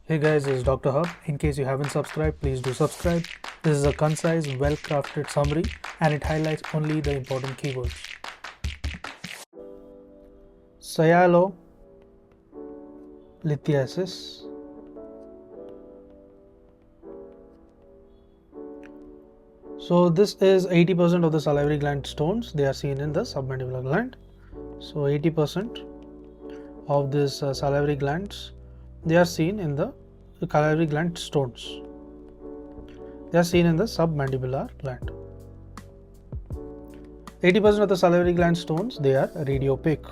Hey guys, this is Dr. Hub. In case you haven't subscribed, please do subscribe. This is a concise, well-crafted summary and it highlights only the important keywords. Sialolithiasis. So this is 80% of the salivary gland stones. They are seen in the submandibular gland. So 80% of these salivary glands, they are seen in the salivary gland stones. They are seen in the submandibular gland. 80% of the salivary gland stones, they are radiopaque.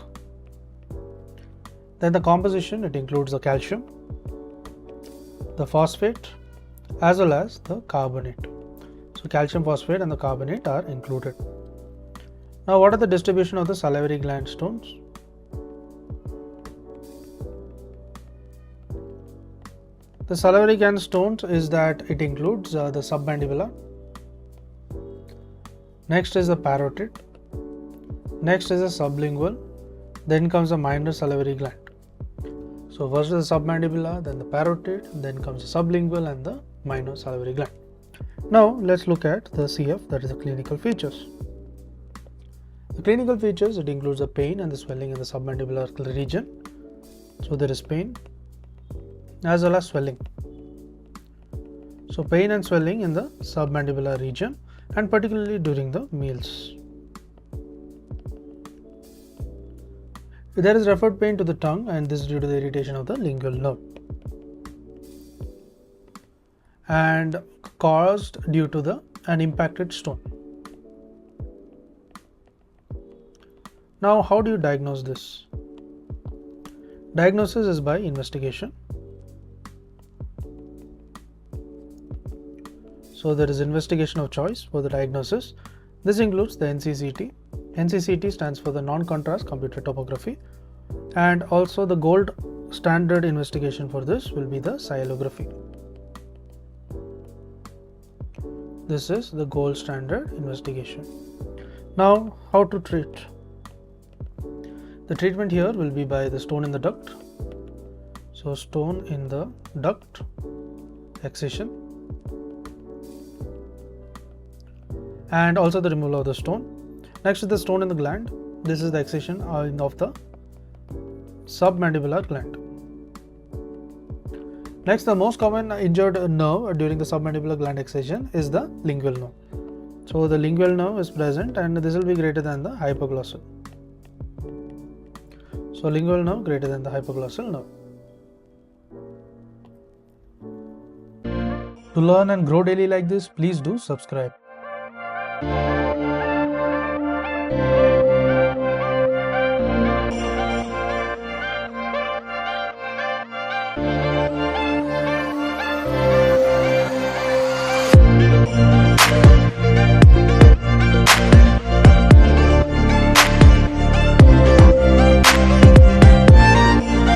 Then the composition, it includes the calcium, the phosphate, as well as the carbonate. So calcium phosphate and the carbonate are included. Now what are the distribution of the salivary gland stones? The salivary gland stones is that it includes the submandibular, next is the parotid, next is the sublingual, then comes the minor salivary gland. So first is the submandibular, then the parotid, then comes the sublingual and the minor salivary gland. Now let's look at the CF, that is the clinical features. The clinical features, it includes the pain and the swelling in the submandibular region. So there is pain as well as swelling. So pain and swelling in the submandibular region and particularly during the meals. There is referred pain to the tongue and this is due to the irritation of the lingual nerve and caused due to an impacted stone. Now how do you diagnose this? Diagnosis is by investigation. So there is investigation of choice for the diagnosis. This includes the NCCT. NCCT stands for the non-contrast computed tomography, and also the gold standard investigation for this will be the sialography. This is the gold standard investigation. Now how to treat? The treatment here will be by the stone in the duct. So stone in the duct, excision, and also the removal of the stone. Next is the stone in the gland. This is the excision of the submandibular gland. Next, the most common injured nerve during the submandibular gland excision is the lingual nerve. So the lingual nerve is present and this will be greater than the hypoglossal. So lingual nerve greater than the hypoglossal nerve. To learn and grow daily like this, please do subscribe.